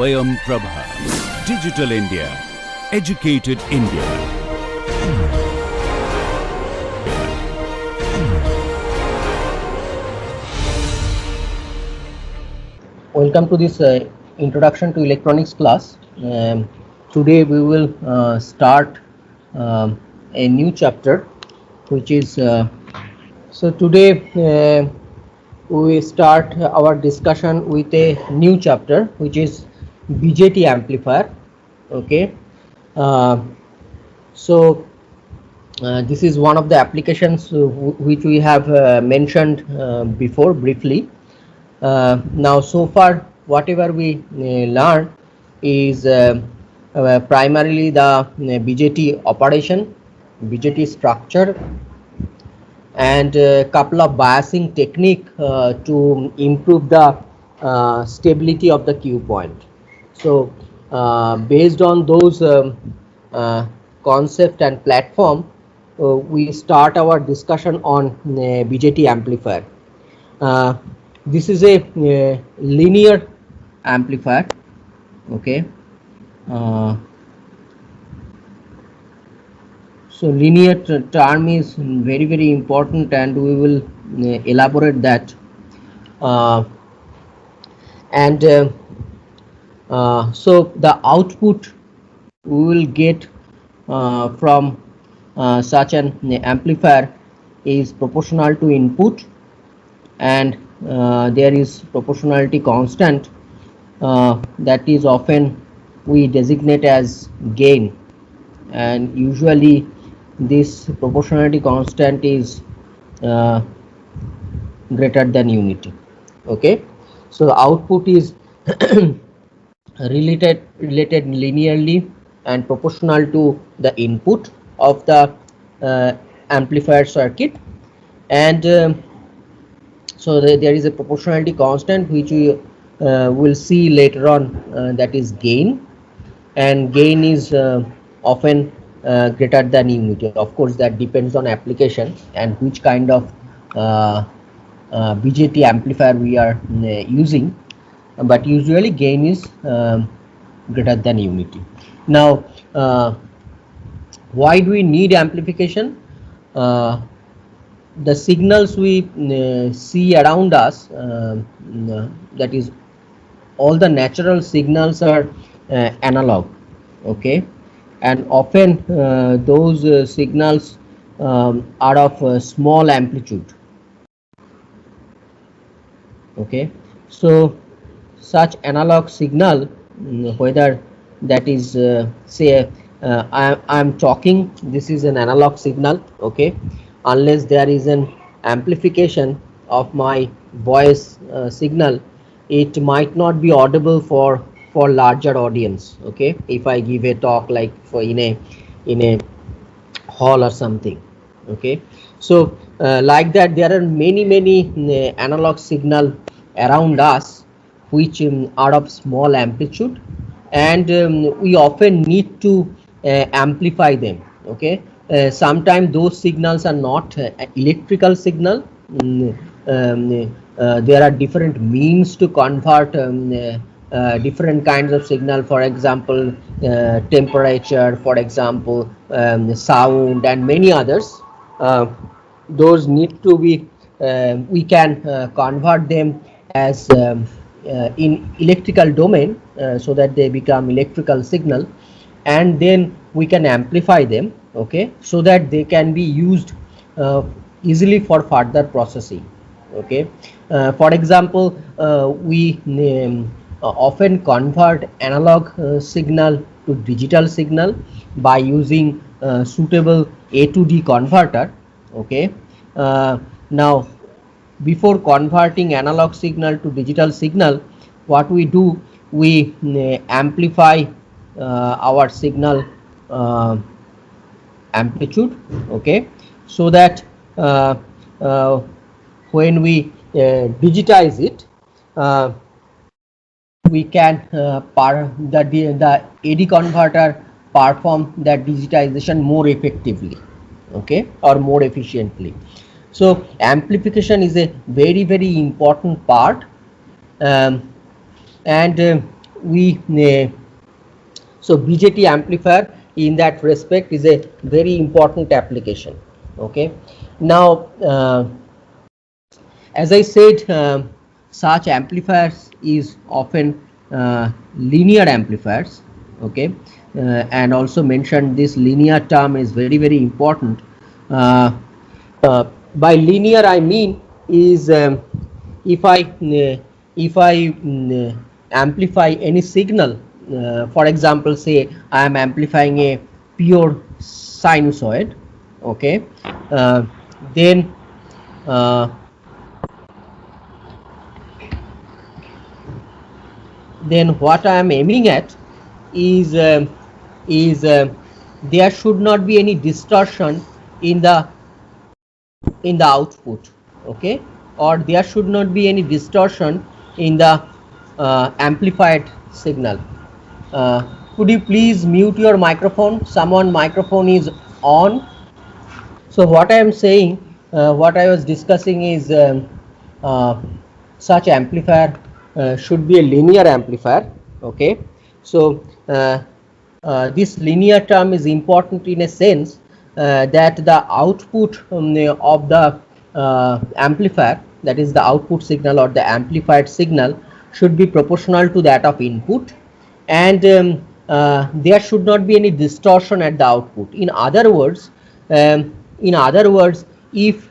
Swayam Prabha. Digital India. Educated India. Welcome to this introduction to electronics class. Today we will start a new chapter, which is so today we start our discussion with a new chapter, which is BJT amplifier. Okay, so this is one of the applications which we have mentioned before briefly. Now so far whatever we learn is primarily the BJT operation, BJT structure, and a couple of biasing technique to improve the stability of the cue point. So based on those concept and platform, we start our discussion on BJT amplifier. This is a linear amplifier. Okay, so linear term is very important, and we will elaborate that. So the output we will get from such an amplifier is proportional to input, and there is proportionality constant that is often we designate as gain, and usually this proportionality constant is greater than unity. Okay, so the output is related linearly and proportional to the input of the amplifier circuit, and so there is a proportionality constant which we will see later on, that is gain, and gain is often greater than unity. Of course that depends on application and which kind of BJT amplifier we are using, but usually gain is greater than unity. Now why do we need amplification? The signals we see around us, that is all the natural signals are analog. Okay, and often those signals are of small amplitude. Okay, so such analog signal, whether that is say I am talking, this is an analog signal. Okay, unless there is an amplification of my voice signal, it might not be audible for larger audience. Okay, if I give a talk like for in a hall or something. Okay, so like that there are many analog signal around us which are of small amplitude, and we often need to amplify them. Okay, sometimes those signals are not electrical signal. There are different means to convert different kinds of signal, for example temperature, for example sound, and many others. Those need to be we can convert them as in electrical domain, so that they become electrical signal, and then we can amplify them. Okay, so that they can be used easily for further processing. Okay, for example we often convert analog signal to digital signal by using suitable A to D converter. Okay, now before converting analog signal to digital signal, what we do, we amplify our signal amplitude. Okay, so that when we digitize it, we can the AD converter perform that digitization more effectively. Okay, or more efficiently. So amplification is a very important part, and so BJT amplifier in that respect is a very important application. Okay, now as I said, such amplifiers is often linear amplifiers. Okay, and also mentioned this linear term is very important. By linear I mean is if I amplify any signal, for example, say I am amplifying a pure sinusoid. Okay, then uh, what I am aiming at is there should not be any distortion in the output. Okay, or there should not be any distortion in the amplified signal. Could you please mute your microphone? Someone microphone is on. So what I am saying, what I was discussing is uh, such amplifier should be a linear amplifier. Okay, so this linear term is important in a sense that the output of the amplifier, that is the output signal or the amplified signal, should be proportional to that of input, and there should not be any distortion at the output. In other words, if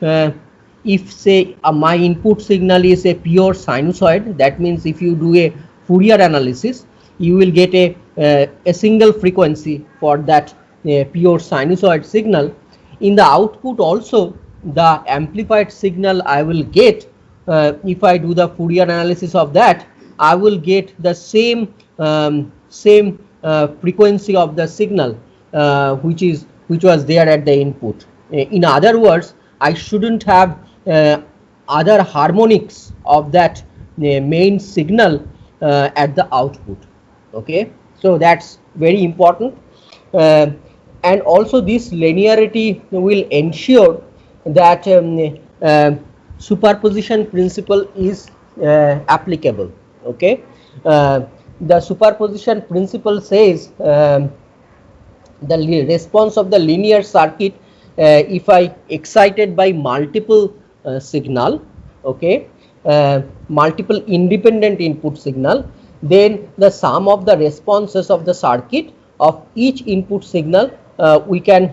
say my input signal is a pure sinusoid, that means if you do a Fourier analysis, you will get a single frequency for that pure sinusoid signal. In the output also, the amplified signal I will get, if I do the Fourier analysis of that, I will get the same frequency of the signal which was there at the input. In other words, I shouldn't have other harmonics of that main signal at the output. Okay, so that's very important, and also this linearity will ensure that superposition principle is applicable. Okay, the superposition principle says the response of the linear circuit, if I excited by multiple signal, okay, multiple independent input signal, then the sum of the responses of the circuit of each input signal we can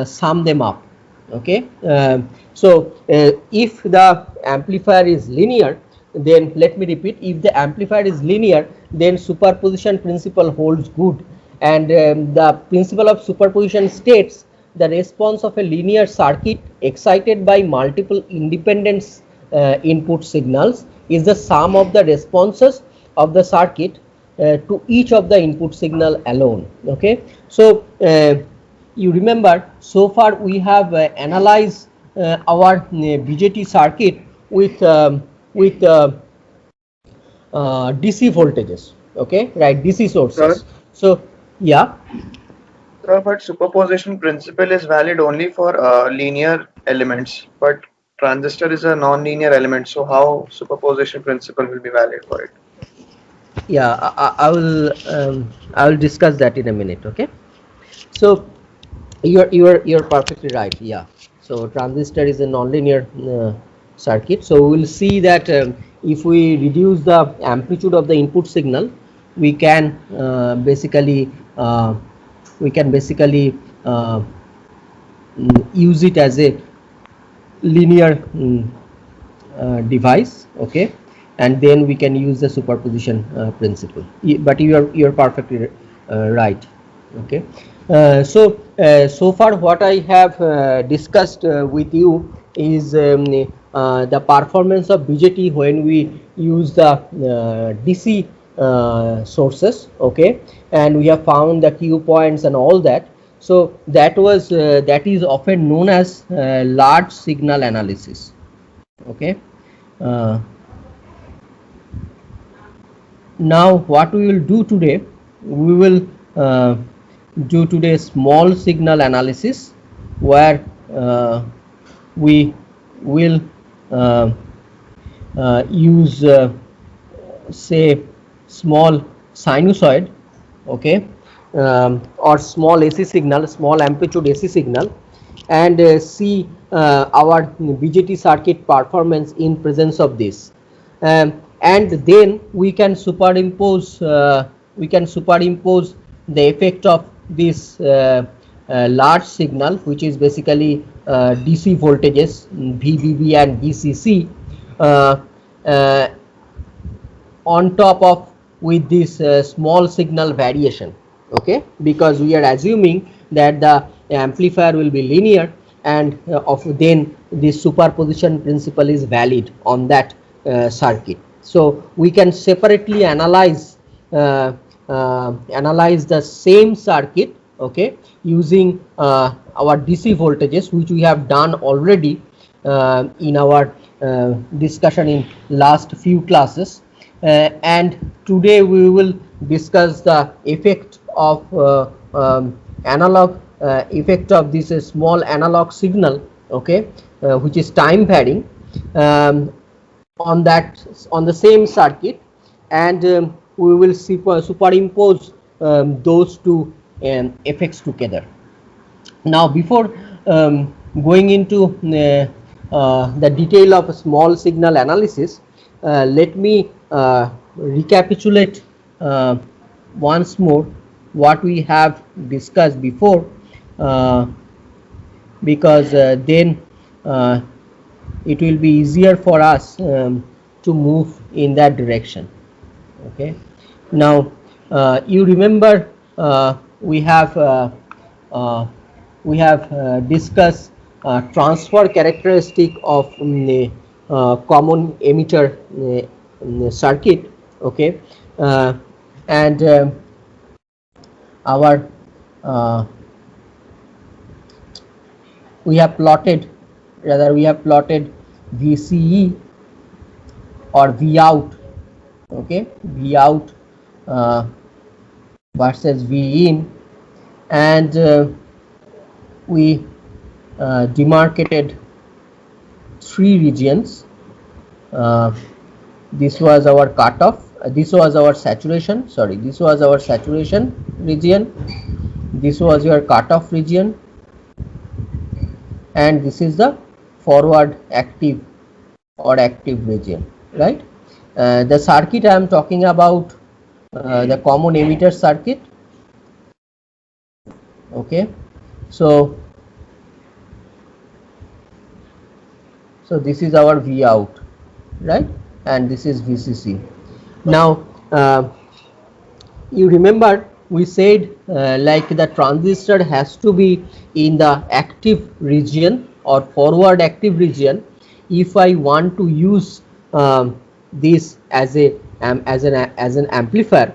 sum them up. Okay, so if the amplifier is linear, then let me repeat, if the amplifier is linear, then superposition principle holds good, and the principle of superposition states the response of a linear circuit excited by multiple independent input signals is the sum of the responses of the circuit to each of the input signal alone. Okay, so you remember, so far we have analyzed our BJT circuit with DC voltages. Okay, right, DC sources. Sir? So yeah. But superposition principle is valid only for linear elements, but transistor is a non-linear element. So how superposition principle will be valid for it? Yeah, I will discuss that in a minute. Okay, so you're perfectly right. Yeah, so transistor is a nonlinear circuit. So we will see that if we reduce the amplitude of the input signal, we can basically use it as a linear device. Okay, and then we can use the superposition principle. But you're perfectly right. Okay, so far what I have discussed with you is the performance of BJT when we use the DC sources. Okay, and we have found the Q points and all that. So that is often known as large signal analysis. Okay, now what we will do today, we will do today small signal analysis, where we will use say small sinusoid, okay, or small AC signal, small amplitude AC signal, and see our BJT circuit performance in presence of this, and then we can superimpose the effect of this large signal, which is basically DC voltages VBB and VCC, uh, uh, on top of with this small signal variation, okay, because we are assuming that the amplifier will be linear, and of then this superposition principle is valid on that circuit. So we can separately analyze the same circuit, okay, using our DC voltages, which we have done already in our discussion in last few classes, and today we will discuss the effect of analog effect of this small analog signal, okay, which is time varying, on the same circuit, and we will superimpose those two effects together. Now, before going into the detail of small signal analysis, let me recapitulate once more what we have discussed before, because then it will be easier for us to move in that direction, okay. Now, you remember we have discussed transfer characteristic of common emitter circuit, okay, and our we have plotted VCE or V out, okay, V out versus V in, and we demarcated three regions. This was our cutoff, this was our saturation, this was our saturation region, this was your cutoff region, and this is the forward active or active region, right? The circuit I am talking about, the common emitter circuit, okay. So this is our V out, right, and this is VCC. Now, you remember we said like the transistor has to be in the active region or forward active region if I want to use this as an amplifier,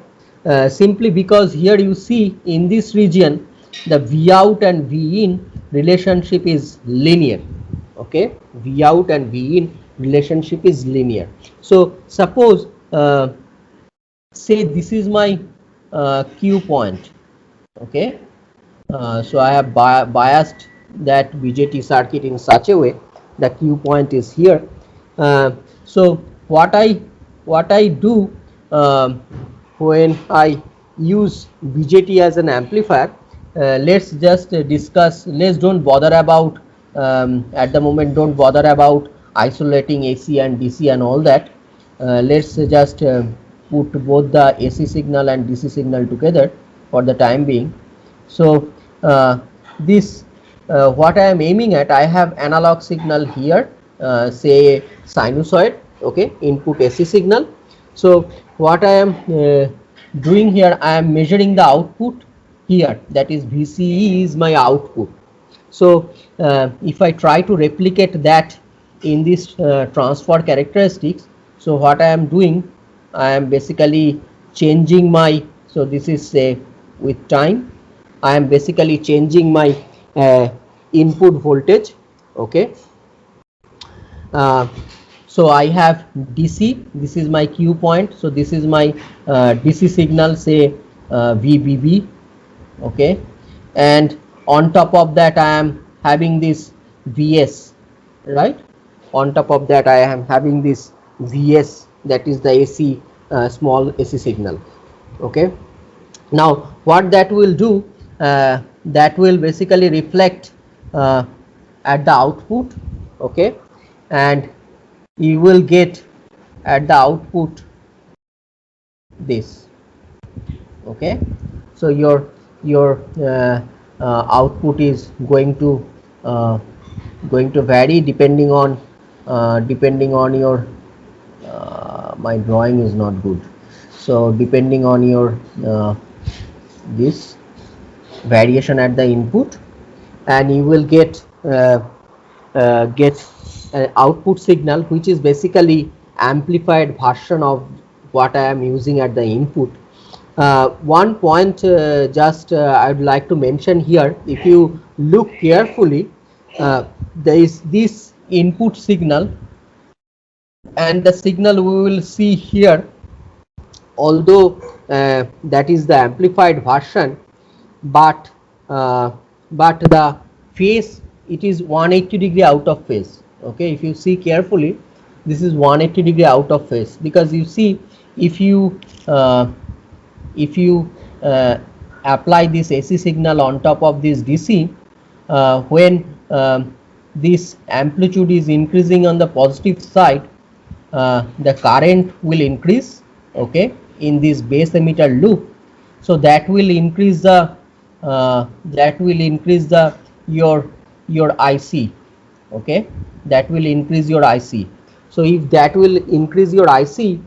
simply because here you see in this region the V out and V in relationship is linear, okay. V out and V in relationship is linear. So suppose say this is my Q point, okay. So I have biased that BJT circuit in such a way the Q point is here. So what I do when I use BJT as an amplifier, let's just discuss, let's don't bother about at the moment, don't bother about isolating AC and DC and all that. Let's just put both the AC signal and DC signal together for the time being. So this what I am aiming at, I have analog signal here, say sinusoid, okay, input AC signal. So what I am doing here, I am measuring the output here, that is VCE is my output. So if I try to replicate that in this transfer characteristics, so what I am doing, I am basically changing my, so this is say with time, I am basically changing my input voltage, okay. So I have DC, this is my Q point, so this is my DC signal, say VBB, okay, and on top of that I am having this VS, right, on top of that I am having this VS, that is the AC small AC signal. Okay, now what that will do, that will basically reflect at the output. Okay, and you will get at the output this. Okay, so your output is going to vary depending on your my drawing is not good, so depending on your this variation at the input, and you will get an output signal which is basically amplified version of what I am using at the input. One point just I would like to mention here, if you look carefully, there is this input signal and the signal we will see here, although that is the amplified version, but the phase, it is 180-degree out of phase. Okay, if you see carefully, this is 180-degree out of phase, because you see, if you apply this AC signal on top of this DC, when this amplitude is increasing on the positive side, the current will increase, okay, in this base emitter loop. So that will increase the your IC. Okay, that will increase your IC. So if that will increase your IC,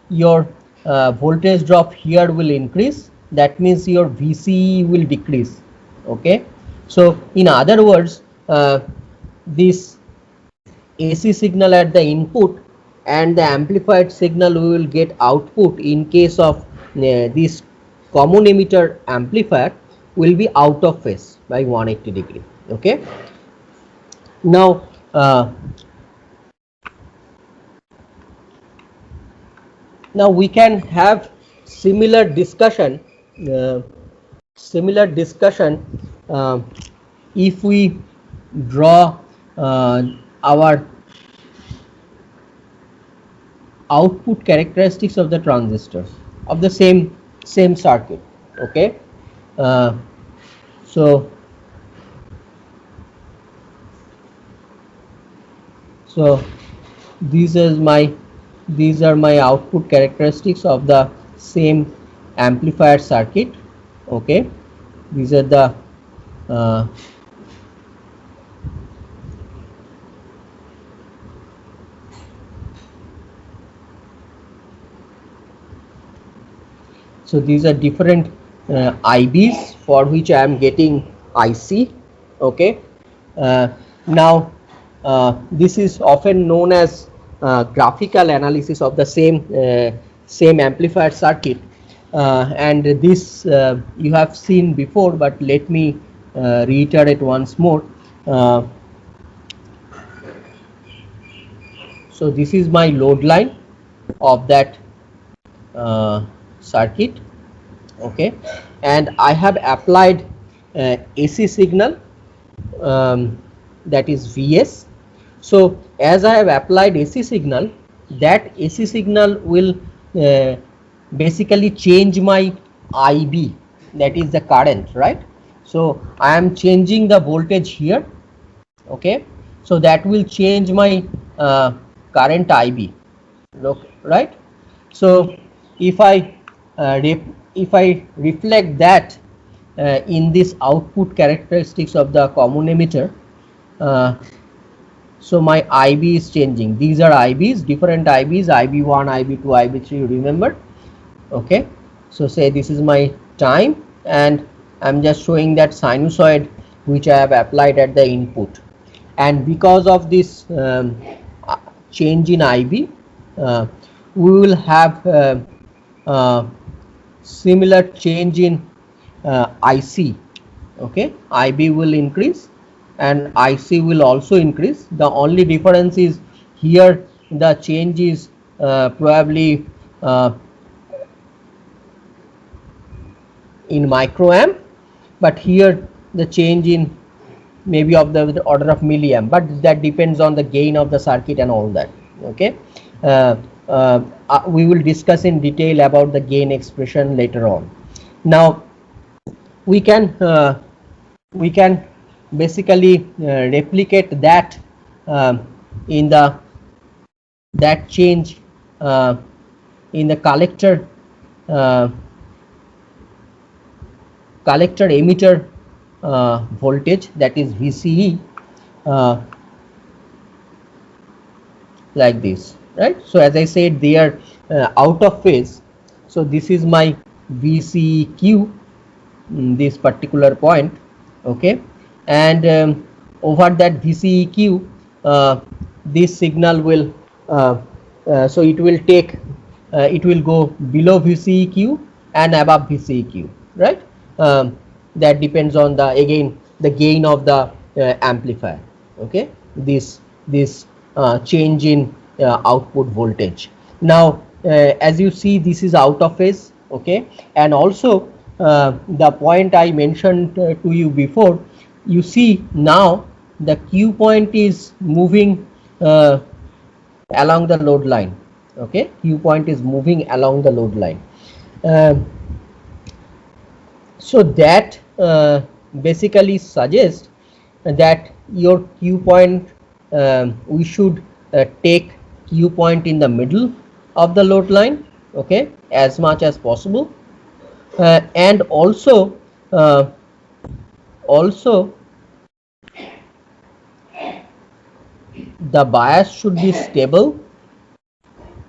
your voltage drop here will increase. That means your VCE will decrease. Okay, so in other words, this AC signal at the input and the amplified signal we will get output in case of this common emitter amplifier will be out of phase by 180-degree. Okay, now we can have similar discussion if we draw our output characteristics of the transistor of the same circuit. Okay, so these are my output characteristics of the same amplifier circuit. Okay, these are the so these are different IBs for which I am getting IC. Okay, now this is often known as graphical analysis of the same amplifier circuit, and this you have seen before, but let me reiterate once more. So this is my load line of that circuit. Okay, and I have applied AC signal, that is Vs. So as I have applied AC signal, that AC signal will basically change my IB, that is the current, right? So I am changing the voltage here. Okay, so that will change my current IB. Look, right? So if I reflect that in this output characteristics of the common emitter, so my IB is changing. These are IBs, different IBs, IB1, IB2, IB3, you remember. Okay, so say this is my time, and I'm just showing that sinusoid which I have applied at the input, and because of this change in IB, we will have similar change in IC. Okay, IB will increase and IC will also increase. The only difference is here the change is probably in microamp, but here the change in maybe of the order of milliamp, but that depends on the gain of the circuit and all that. Okay, we will discuss in detail about the gain expression later on. Now we can basically replicate that in the that change in the collector emitter voltage, that is VCE, like this, right? So as I said, they are out of phase. So this is my VCEQ, this particular point, okay, and over that VCEQ, this signal will so it will take it will go below VCEQ and above VCEQ, right? That depends on the, again, the gain of the amplifier, okay, this change in output voltage. Now as you see, this is out of phase, okay, and also the point I mentioned to you before, you see now the Q point is moving along the load line, okay, Q point is moving along the load line. So that basically suggests that your Q point, we should take Q point in the middle of the load line, okay, as much as possible, and also the bias should be stable,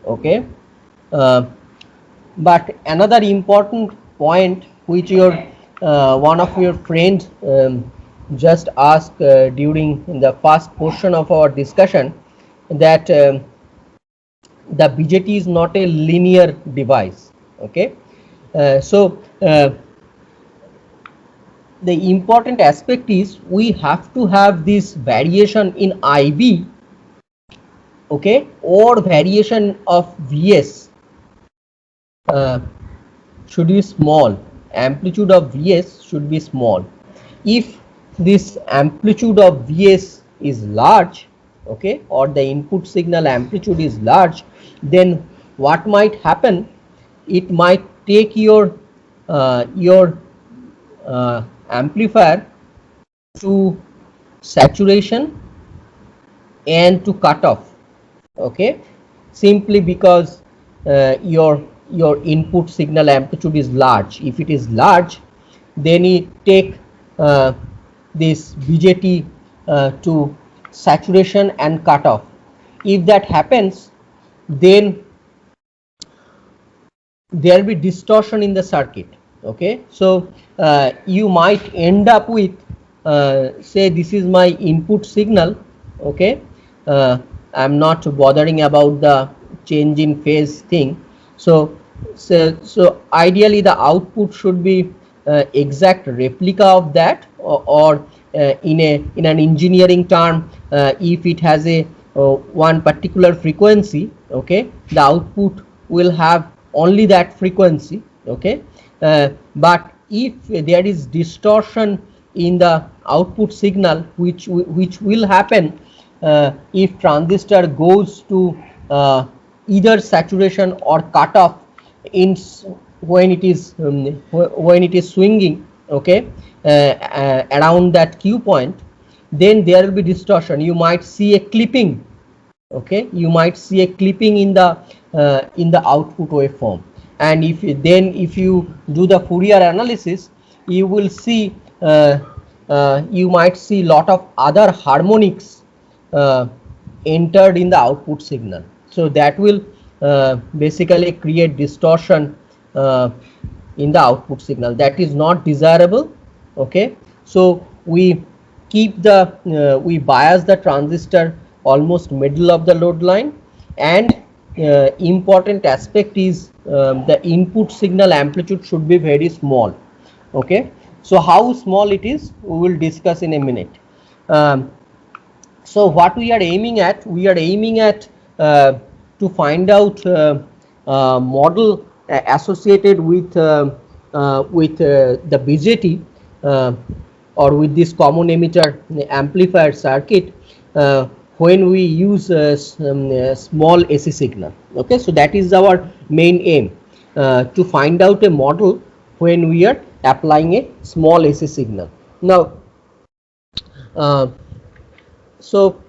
okay. But another important point which your one of your friends just asked during the first portion of our discussion, that the BJT is not a linear device, okay. So the important aspect is we have to have this variation in IB, okay, or variation of VS should be small, amplitude of VS should be small. If this amplitude of VS is large, okay, or the input signal amplitude is large, then what might happen, it might take your amplifier to saturation and to cutoff, okay, simply because your input signal amplitude is large. If it is large, then it take this BJT to saturation and cutoff. If that happens, then there will be distortion in the circuit, okay. So you might end up with say this is my input signal, okay, I'm not bothering about the change in phase thing. So ideally the output should be exact replica of that, or in an engineering term, if it has a one particular frequency, okay, the output will have only that frequency, okay. But if there is distortion in the output signal, which will happen if transistor goes to either saturation or cutoff in when it is swinging, okay, around that Q point, then there will be distortion. You might see a clipping, okay, you might see a clipping in the output waveform. And if you do the Fourier analysis, you will see you might see lot of other harmonics entered in the output signal. So that will basically create distortion in the output signal. That is not desirable, okay. So we keep the we bias the transistor almost middle of the load line, and important aspect is the input signal amplitude should be very small, okay. So how small it is, we will discuss in a minute. So what we are aiming at, to find out model associated with the BJT or with this common emitter amplifier circuit, when we use small AC signal. Okay, so that is our main aim, to find out a model when we are applying a small AC signal. Now, so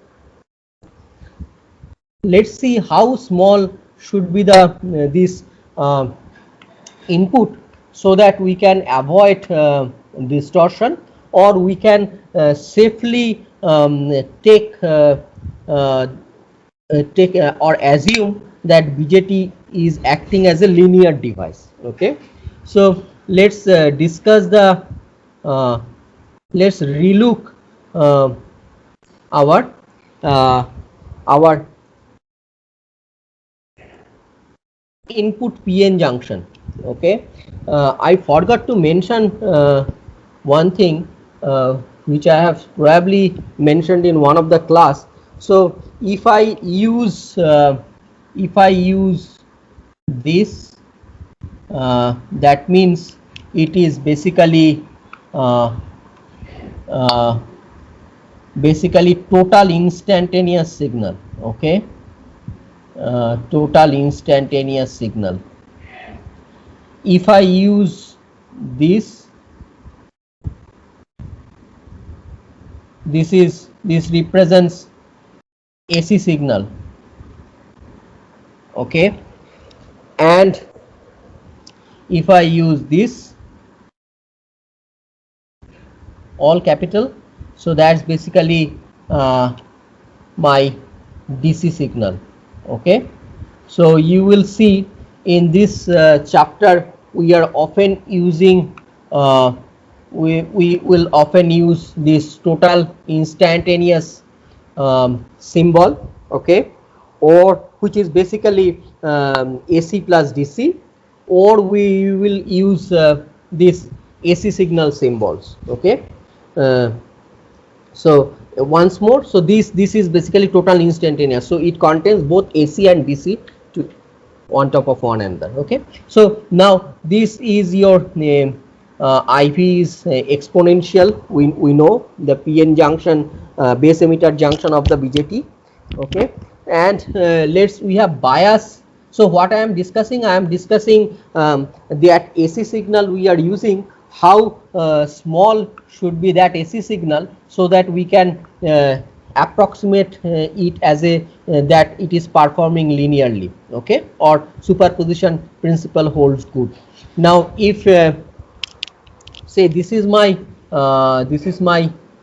let's see how small should be the this input, so that we can avoid distortion, or we can safely take or assume that BJT is acting as a linear device. Okay, so let's discuss the let's relook our uh, our input PN junction. Okay, I forgot to mention one thing which I have probably mentioned in one of the class. So if I use this, that means it is basically uh, uh, total instantaneous signal. Okay, total instantaneous signal. If I use this represents AC signal. Okay, and if I use this all capital, so that's basically my DC signal. Okay, so you will see in this chapter we are often using we will often use this total instantaneous symbol. Okay, or which is basically AC plus DC, or we will use this AC signal symbols. Okay, so once more, so this is basically total instantaneous, so it contains both AC and DC to on top of one another. Okay, so now this is your IV is exponential. We know the PN junction, base emitter junction of the BJT. Okay, and we have bias. So what I am discussing, that AC signal we are using, how small should be that AC signal, so that we can approximate it as a that it is performing linearly. Okay, or superposition principle holds good. Now if say this is my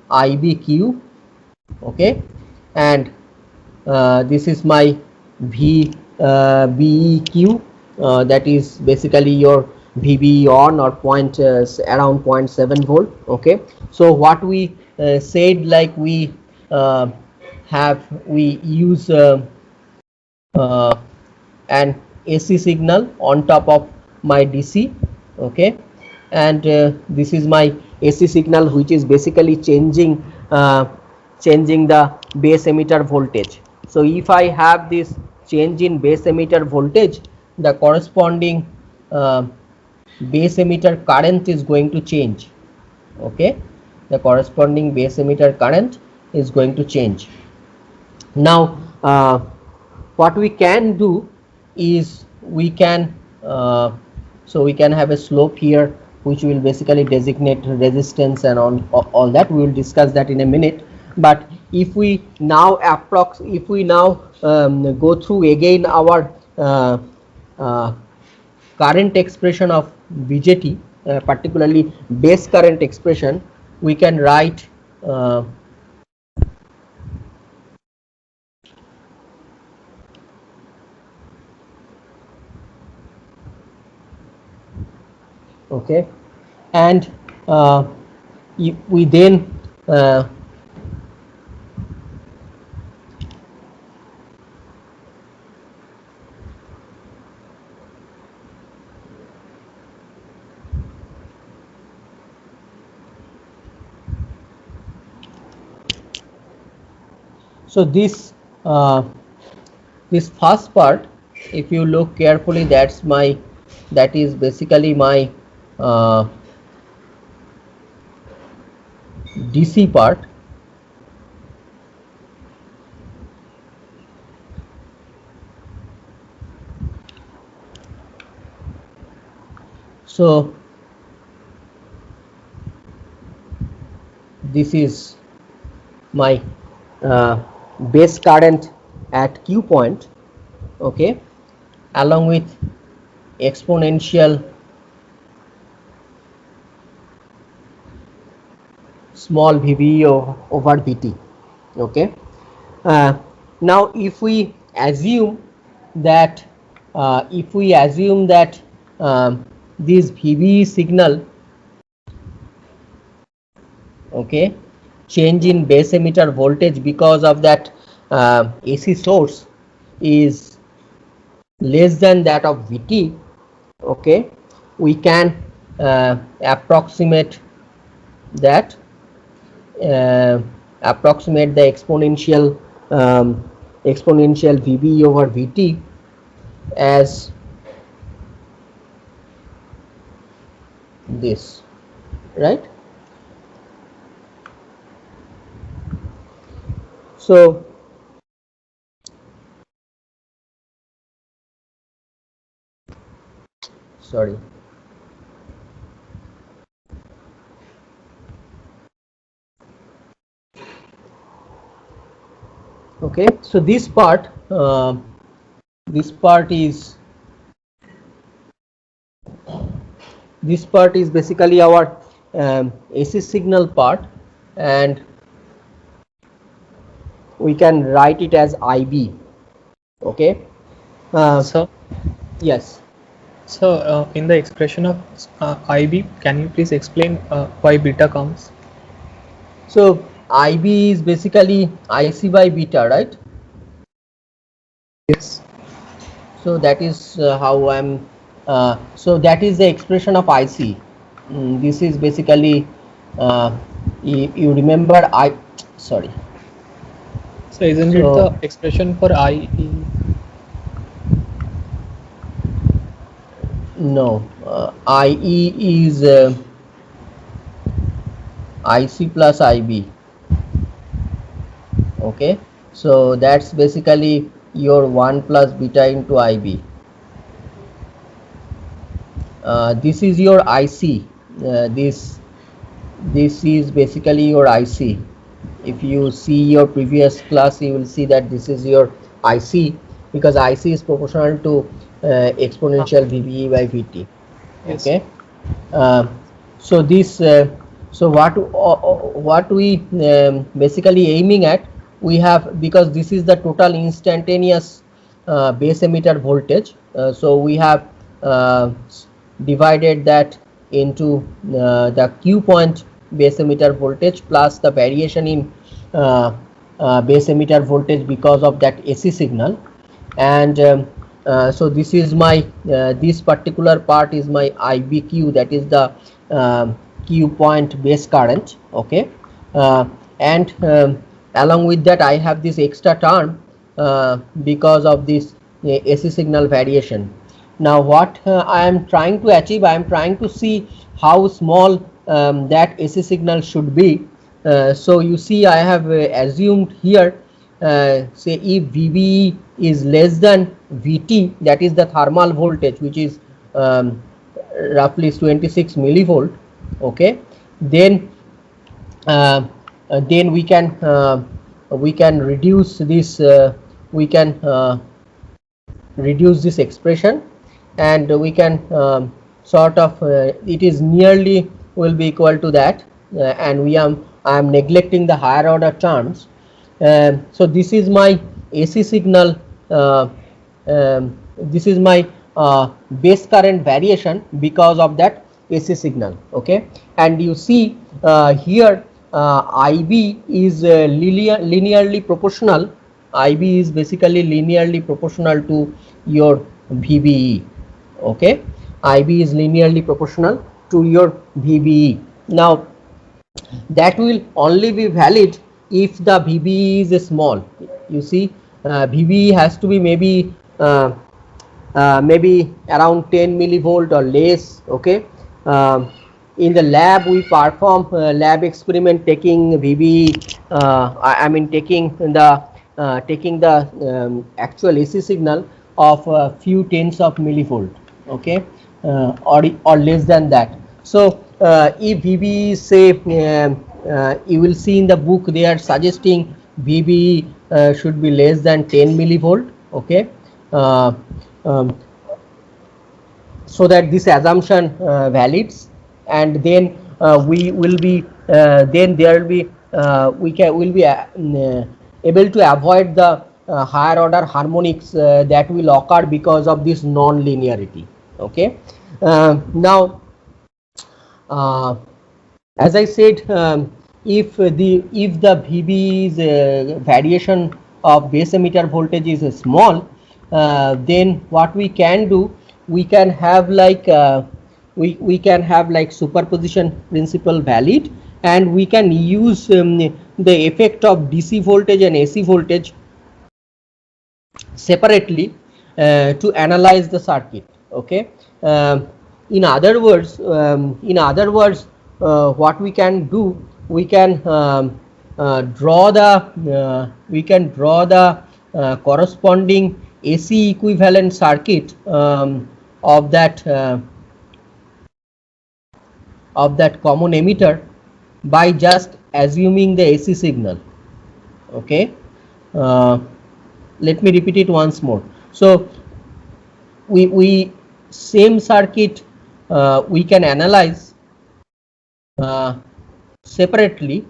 IBQ. Okay, and this is my BEQ, that is basically your VB on, or around 0.7 volt. Okay, so what we said, like we use an AC signal on top of my DC. Okay, and this is my AC signal, which is basically changing the base emitter voltage. So if I have this change in base emitter voltage, the corresponding base emitter current is going to change. Okay, the corresponding base emitter current is going to change. Now what we can do is we can we can have a slope here, which will basically designate resistance and all that. We will discuss that in a minute. But if we now go through again our current expression of BJT, particularly base current expression, we can write okay, and we then so this first part, if you look carefully, that is basically my DC part. So this is my base current at Q point, okay, along with exponential small VBE over VT, okay. Now if we assume that this VBE signal, okay, change in base emitter voltage because of that AC source is less than that of VT, okay, we can approximate that approximate the exponential VB over VT as this, right? So sorry. Okay, so this part is basically our AC signal part, and we can write it as IB. Okay. So yes. So in the expression of IB, can you please explain why beta comes? So IB is basically IC by beta, right? Yes. So that is how I'm. So that is the expression of IC. This is basically you remember sorry. So isn't it the expression for IE? No, IE is IC plus IB. Okay, so that's basically your 1 plus beta into IB. This is your IC. This is basically your IC. If you see your previous class, you will see that this is your IC, because IC is proportional to exponential VBE by VT. Yes. Okay. So this so what we basically aiming at, we have, because this is the total instantaneous base emitter voltage, so we have divided that into the Q point base emitter voltage plus the variation in base emitter voltage because of that AC signal. And so this is my this particular part is my IBQ, that is the Q point base current. Okay. And along with that, I have this extra term because of this AC signal variation. Now what I am trying to achieve, I am trying to see how small that AC signal should be. So you see, I have assumed here, say if VBE is less than VT, that is the thermal voltage, which is roughly 26 millivolt. Okay, then we can reduce this reduce this expression, and we can sort of it is nearly will be equal to that, and I am neglecting the higher order terms. So this is my AC signal, this is my base current variation because of that AC signal. Okay, and you see here IB is linearly proportional. IB is basically linearly proportional to your VBE. Okay, IB is linearly proportional to your VBE. Now that will only be valid if the VBE is small. You see, VBE has to be maybe around 10 millivolt or less. Okay. In the lab, we perform lab experiment taking VBE. I mean taking the actual AC signal of a few tens of millivolt. Okay, or less than that. So if VB is say, you will see in the book they are suggesting VB should be less than 10 millivolt. Okay, um, so that this assumption valids, and then we will be then there will be will be able to avoid the higher order harmonics that will occur because of this non-linearity. Okay, now as I said, if the VB's variation of base emitter voltage is small, then what we can do, we can have like we can have like superposition principle valid, and we can use the effect of DC voltage and AC voltage separately to analyze the circuit. Okay, in other words, what we can do, we can draw the corresponding AC equivalent circuit of that common emitter by just assuming the AC signal. Okay, let me repeat it once more. So we same circuit we can analyze separately.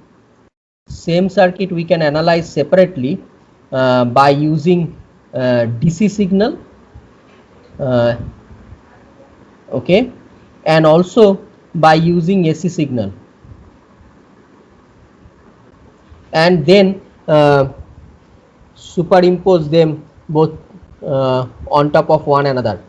Same circuit we can analyze separately by using DC signal, okay, and also by using AC signal, and then superimpose them both on top of one another.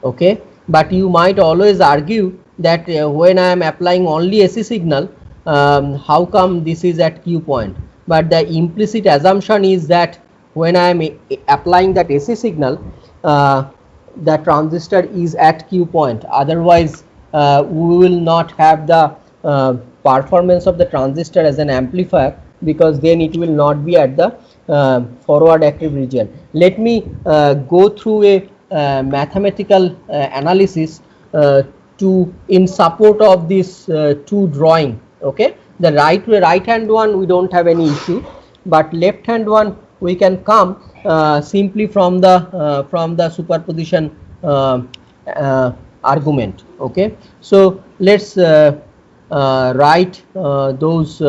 Okay, but you might always argue that when I am applying only AC signal, how come this is at Q point? But the implicit assumption is that when I am applying that AC signal, the transistor is at Q point. Otherwise, we will not have the performance of the transistor as an amplifier, because then it will not be at the forward active region. Let me go through a mathematical analysis to in support of this two drawing. Okay, the right hand one we don't have any issue, but left hand one we can come simply from the superposition argument. Okay, so let's write those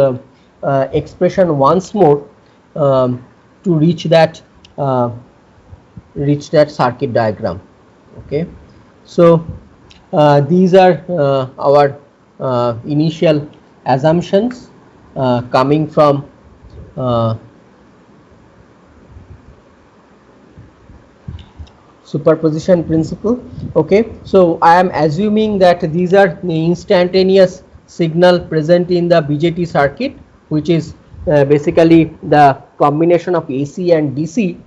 expression once more to reach that circuit diagram. Okay, so these are our initial assumptions coming from superposition principle. Okay, so I am assuming that these are the instantaneous signal present in the BJT circuit, which is basically the combination of AC and DC,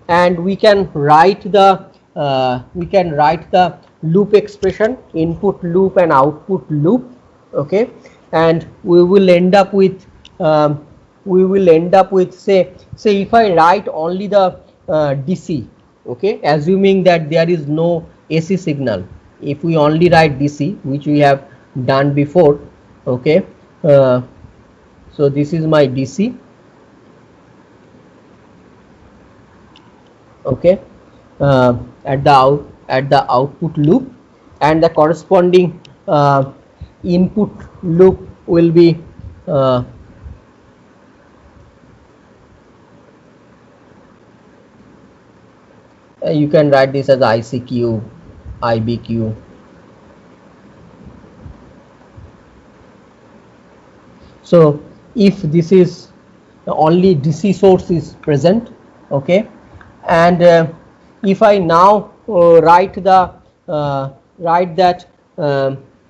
and we can write the loop expression, input loop and output loop. Okay, and we will end up with say if I write only the DC. Okay, assuming that there is no AC signal, if we only write DC, which we have done before. Okay, so this is my DC. Okay, at the output loop, and the corresponding input loop will be you can write this as ICQ, IBQ. So if this is only DC source is present, okay, and if I now write that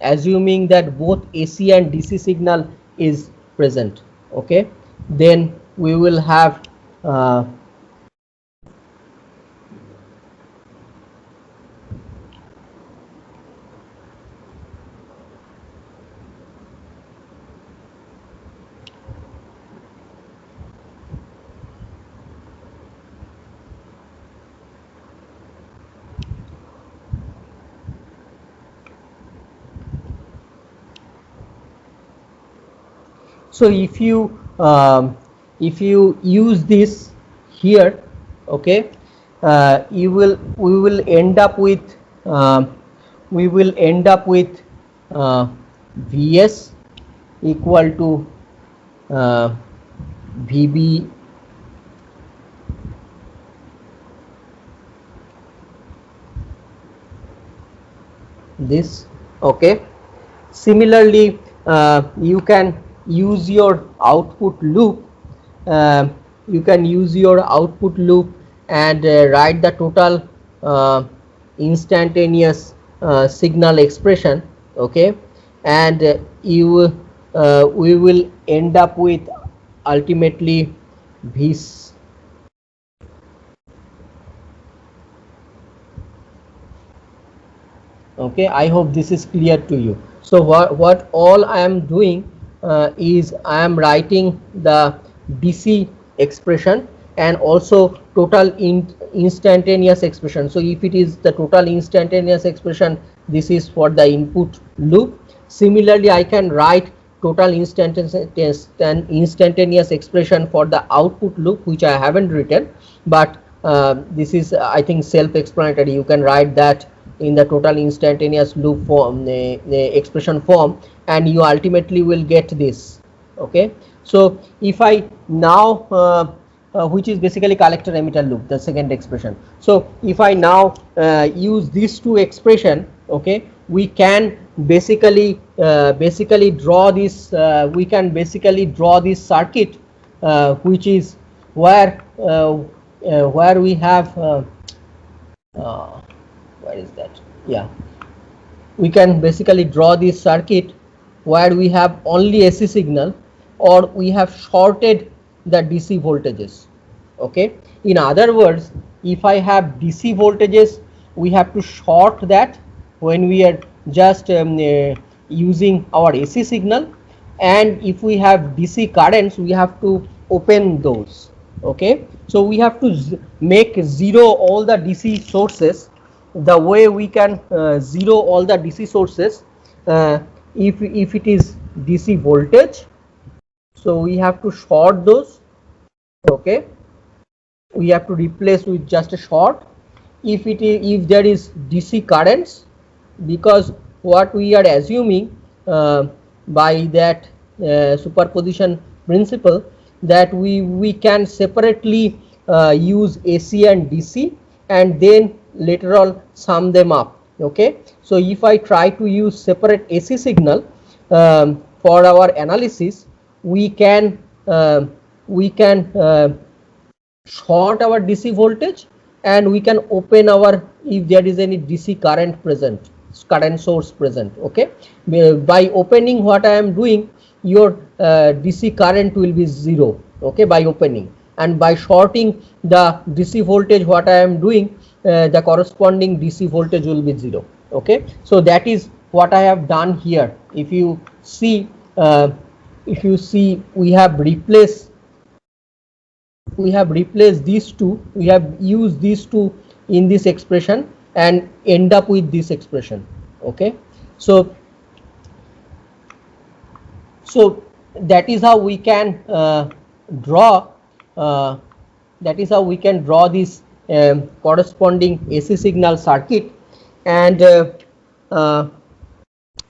assuming that both AC and DC signal is present, okay, then we will have So if you use this here, okay, we will end up with Vs equal to Vb this, okay. Similarly, you can use your output loop. You can use your output loop and write the total instantaneous signal expression, okay, and we will end up with ultimately Vs. Okay, I hope this is clear to you. So what all I am doing is I am writing the DC expression and also total instantaneous expression. So if it is the total instantaneous expression, this is for the input loop. Similarly, I can write total instantaneous expression for the output loop, which I haven't written, but this is I think self-explanatory. You can write that in the total instantaneous loop form, the expression form, and you ultimately will get this, okay. So if I now which is basically collector emitter loop, the second expression. So if I now use these two expression, okay, we can basically draw this we can basically draw this circuit which is where we have where is that? Yeah, we can basically draw this circuit where we have only AC signal, or we have shorted the DC voltages, okay. In other words, if I have DC voltages, we have to short that when we are just using our AC signal, and if we have DC currents, we have to open those, okay. So we have to make zero all the DC sources. The way we can zero all the DC sources, if it is DC voltage, so we have to short those, okay. We have to replace with just a short. If there is DC currents, because what we are assuming by that superposition principle, that we can separately use AC and DC and then later on sum them up, okay. So if I try to use separate AC signal for our analysis, we can short our DC voltage, and we can open our, if there is any DC current source present, okay. By opening, what I am doing, your DC current will be zero, okay, by opening, and by shorting the DC voltage, what I am doing, the corresponding DC voltage will be zero, okay. So that is what I have done here. If you see we have replaced these two, we have used these two in this expression and end up with this expression, okay. So that is how we can draw this corresponding AC signal circuit, and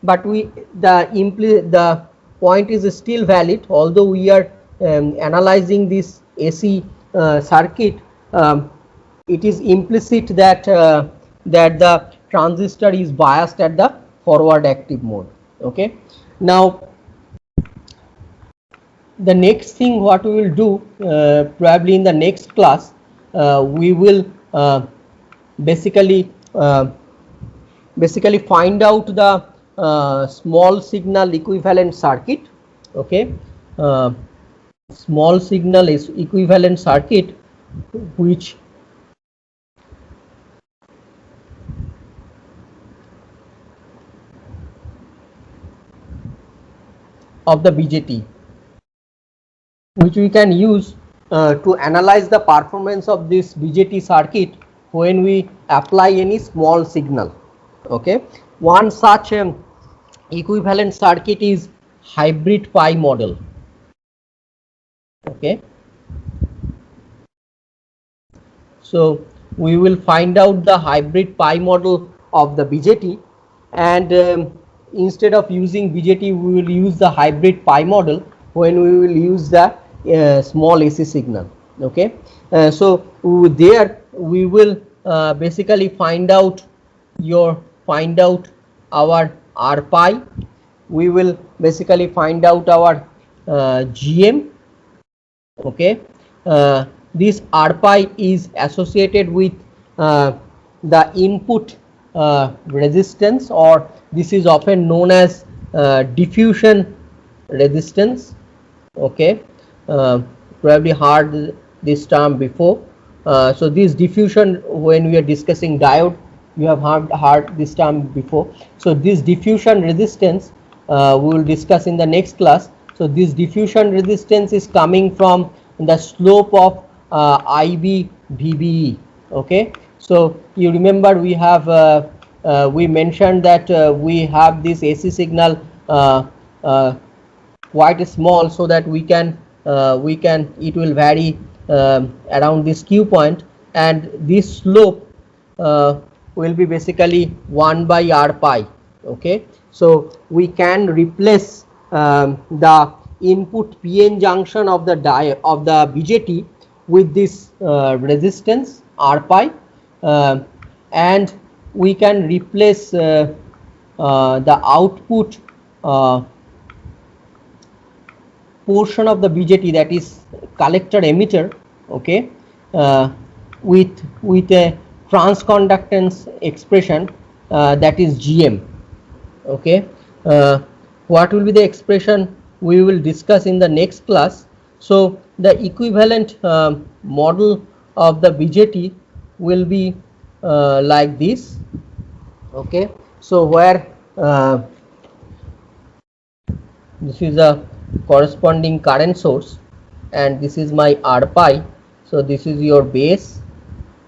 but the point is still valid, although we are analyzing this AC circuit. It is implicit that the transistor is biased at the forward active mode, okay. Now the next thing what we will do, probably in the next class, we will basically find out the small signal equivalent circuit, okay. Small signal is equivalent circuit, which of the BJT, which we can use to analyze the performance of this BJT circuit when we apply any small signal, okay. One such equivalent circuit is hybrid pi model, Okay, so we will find out the hybrid pi model of the BJT, and instead of using BJT we will use the hybrid pi model when we will use the small AC signal. Okay, so there we will basically find out our R pi, we will basically find out our GM. Okay, this R pi is associated with the input resistance, or this is often known as diffusion resistance. Okay, probably heard this term before. So this diffusion, when we are discussing diode, you have heard this term before. So this diffusion resistance we will discuss in the next class. So this diffusion resistance is coming from the slope of IB VBE. Okay, so you remember we have we mentioned that we have this AC signal quite small, so that we can it will vary around this Q point, and this slope will be basically 1 by R pi. Okay, so we can replace the input PN junction of the BJT with this resistance R pi, and we can replace the output portion of the BJT, that is collector emitter. Okay, with a transconductance expression that is GM. Okay, what will be the expression we will discuss in the next class. So the equivalent model of the BJT will be like this. Okay, so where this is a corresponding current source, and this is my R pi. So this is your base,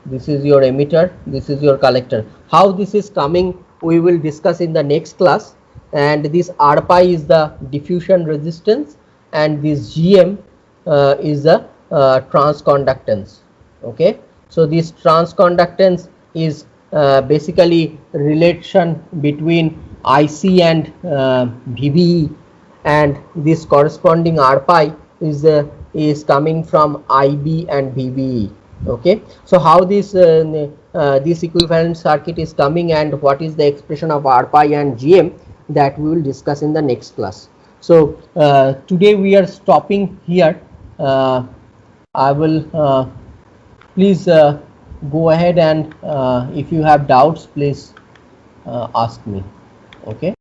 this is your emitter, this is your collector. How this is coming we will discuss in the next class, and this R pi is the diffusion resistance, and this GM is the transconductance. Okay, so this transconductance is basically relation between IC and VBE, and this corresponding R pi is coming from IB and VBE. Okay, so how this equivalent circuit is coming, and what is the expression of R pi and GM, that we will discuss in the next class. So today we are stopping here. I will please go ahead, and if you have doubts, please ask me. Okay.